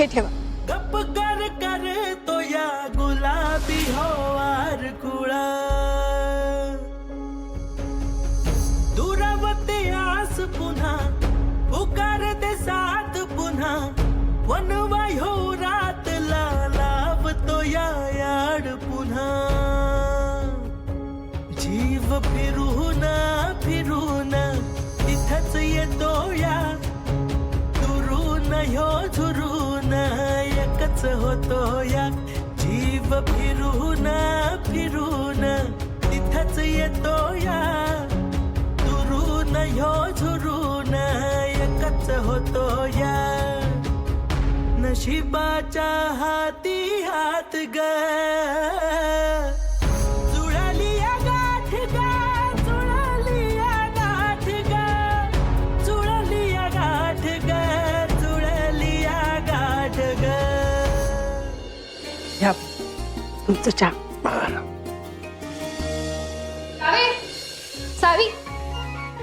हे ठेवा. गप कर कर तो या गुलाबी होवार कुळा दुरावते आस पुन्हा पुकार दे साथ पुन्हा वनवाय हो रात लावतो या याड पुन्हा जीव फिरून फिरून तिथंच येतो या दुरून ह्यो झुरून एकच होतो या जीव फिरून फिरून तिथंच येतो या दुरून ह्यो झुरून एकच होतो या नशिबाच्या हाती हात ग जुळली या गाठ ग जुळली या गाठ ग जुळली या गाठ ग जुळली या गाठ ग घ्या तुमचं चहा. सावी सावी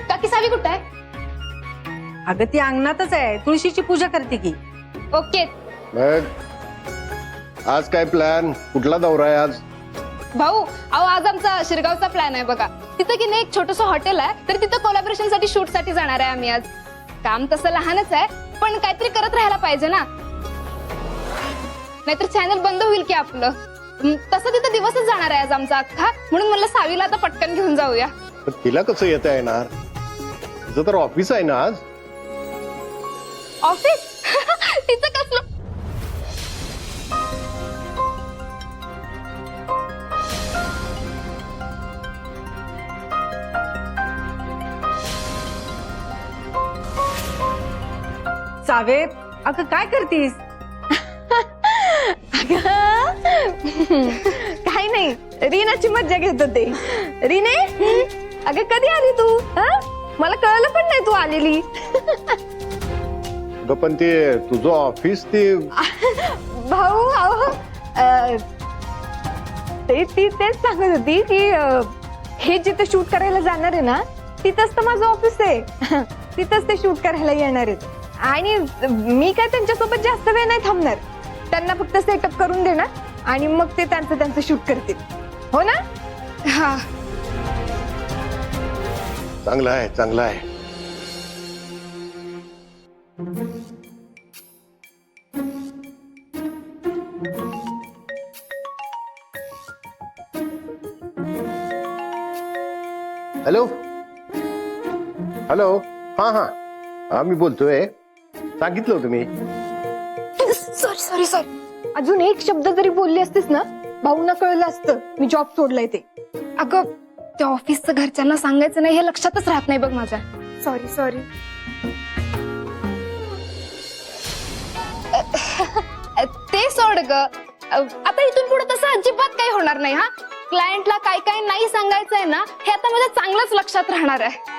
काकी सावी कुठं आहे? अगं ती अंगणातच आहे, तुळशीची पूजा करते की. ओके मग आज काय प्लॅन? कुठला दौरा आहे आज? भाऊ अहो आज आमचा शिरगावचा प्लॅन आहे बघा. तिथं की नाही एक छोटस हॉटेल आहे तर तिथं कोलॅबरेशन साठी शूट साठी जाणार आहे आम्ही आज. काम तसं लहानच आहे पण काहीतरी करत राहायला पाहिजे ना, नाहीतर चॅनल बंद होईल की आपलं. तसं तिथं दिवसच जाणार आहे आज आमचा अख्खा, म्हणून म्हणलं सावीला आता पटकन घेऊन जाऊया. पण तिला कसं येता येणार? तिचं तर ऑफिस आहे ना आज. ऑफिस तिचं कसलं? सावे अगं काय करतीस? काही नाही, रीनाची मज्जा घेत होते. रीने अगं कधी आली तू? मला कळलं पण नाही तू आलेली. अगं पण ते तुझं ऑफिस ते भाऊ अहो, ती तेच सांगत होती की हे जिथे शूट करायला जाणार आहे ना तिथंच तर माझं ऑफिस आहे. तिथंच ते शूट करायला येणार आहेत आणि मी काय त्यांच्यासोबत जास्त वेळ नाही थांबणार. त्यांना फक्त सेटअप करून देणार आणि मग ते त्यांचं शूट करतील. हो ना? हा चांगलं आहे चांगलं आहे. हॅलो हॅलो हा हा हा मी बोलतोय. सांगितलं होतं मी. सॉरी अजून एक शब्द जरी बोलली असतीस ना भाऊंना कळलं असतं मी जॉब सोडलाय ते. अगं त्या ऑफिसचं घरच्यांना सांगायचं नाही हे लक्षातच राहत नाही बघ माझ्या. सॉरी ते सोड ग. आता इथून पुढे तसं अजिबात काही होणार नाही. हा क्लायंटला काय काय नाही सांगायचंय ना हे आता माझ्या चांगलंच लक्षात राहणार आहे.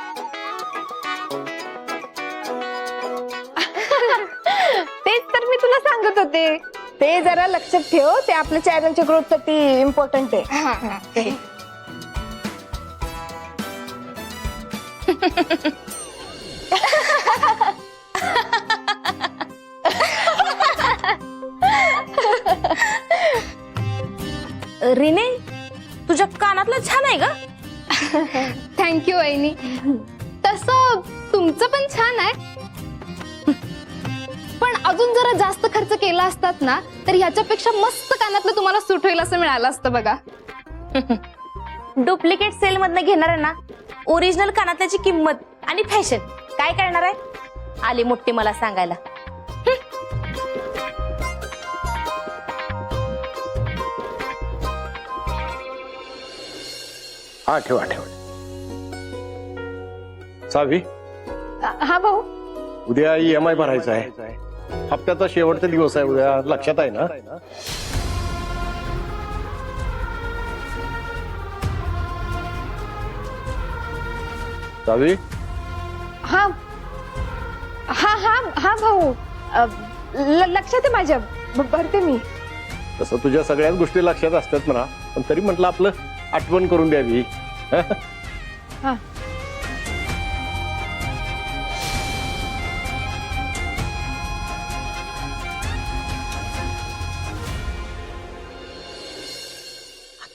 तेच तर मी तुला सांगत होते. ते जरा लक्षात ठेव, ते आपल्या चॅनलच्या ग्रोथ साठी इम्पॉर्टंट आहे. रीने तुझ्या कानातलं छान आहे ग. थँक्यू वहिनी. तसं तुमचं पण छान आहे पण अजून जरा जास्त खर्च केला असतात ना तर ह्याच्यापेक्षा मस्त कानातलं तुम्हाला सूट होईल असं मिळालं असतं बघा. डुप्लिकेट सेल मधनं घेणार आहे ना ओरिजिनल कानातल्याची किंमत आणि फॅशन काय करणार आहे? आली मोठी मला सांगायला. हा ठेवा ठेवा. सावी हा भाऊ उद्या EMI भरायचा आहे. हप्त्याचा शेवटचा दिवस आहे उद्या, लक्षात आहे ना? सावी हा हा हा हा भाऊ लक्षात आहे माझ्या, भरते मी. तसं तुझ्या सगळ्याच गोष्टी लक्षात असतात म्हणा, पण तरी म्हटलं आपलं आठवण करून द्यावी. हा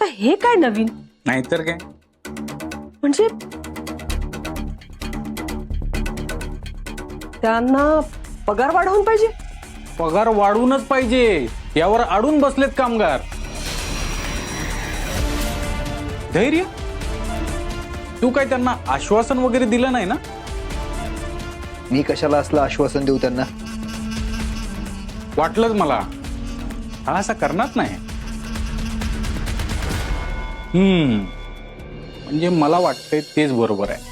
आता हे काय नवीन नाहीतर काय. म्हणजे त्यांना पगार वाढवून पाहिजे. पगार वाढूनच पाहिजे, यावर अडून बसलेत कामगार. धैर्य, तू काय त्यांना आश्वासन वगैरे दिलं नाही ना? मी कशाला असलं आश्वासन देऊ त्यांना? वाटलंच मला, हा असा करणार नाही. म्हणजे मला वाटतंय तेच बरोबर आहे.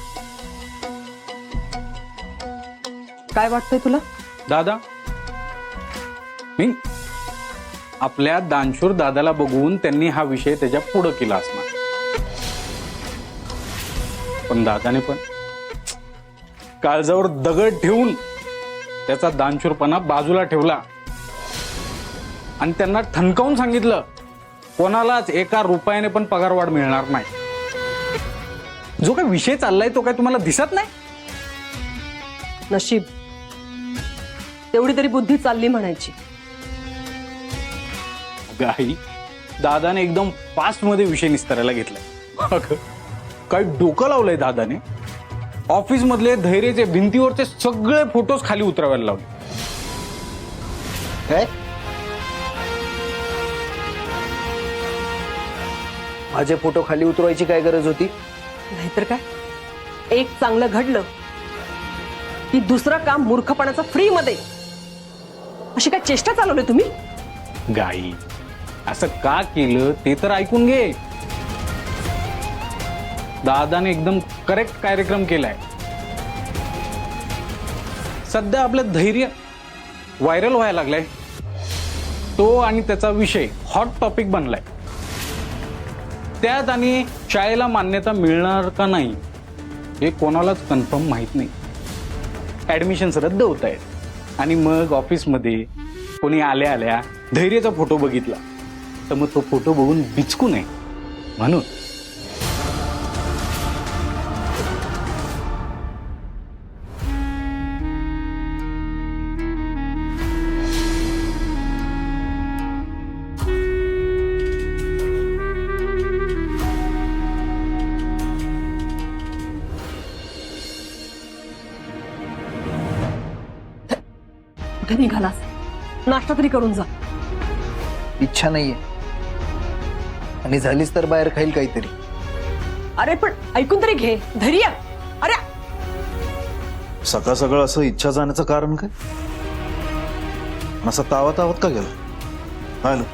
काय वाटतंय तुला? दादा, मी आपल्या दानशूर दादाला बघून त्यांनी हा विषय त्याच्या पुढे केला असणार. पण दादाने पण काळजावर दगड ठेवून त्याचा दानशूरपणा बाजूला ठेवला आणि त्यांना ठणकावून सांगितलं, कोणालाच एका रुपयाने पण पगार वाढ मिळणार नाही. जो काय विषय चाललाय तो काय तुम्हाला दिसत नाही? नशीब तेवढी तरी बुद्धी चालली म्हणायची. गाई, दादाने एकदम फास्ट मध्ये विषय निस्तारायला घेतलाय. अगं, काय डोकं लावलंय दादाने. ऑफिस मधले धैर्याचे भिंतीवरचे सगळे फोटोज खाली उतरवायला लावले. काय? माझे फोटो खाली उतरवायची काय गरज होती? नाहीतर काय, एक चांगलं घडलं की दुसरं काम मूर्खपणाचं फ्री मध्ये. अशी काय चेष्टा चालवली तुम्ही? गाई, असं का केलं ते तर ऐकून घे. दादाने एकदम करेक्ट कार्यक्रम केलाय. सध्या आपलं धैर्य व्हायरल व्हायला लागलाय. तो आणि त्याचा विषय हॉट टॉपिक बनलाय. त्यात आणि शाळेला मान्यता मिळणार का नाही हे कोणालाच कन्फर्म माहित नाही. ऍडमिशन्स रद्द होत आहेत आणि मग ऑफिसमध्ये कोणी आल्या आल्या धैर्याचा फोटो बघितला तर मग तो फोटो बघून बिचकू नये म्हणून. कुठे निघालास? नाश्ता तरी करून जा. इच्छा नाहीये आणि झालीच तर बाहेर खाईल काहीतरी. अरे पण ऐकून तरी घे धैर्य. अरे सकाळ सकाळ असं इच्छा जाण्याचं कारण काय? असा तावत का गेला? हॅलो,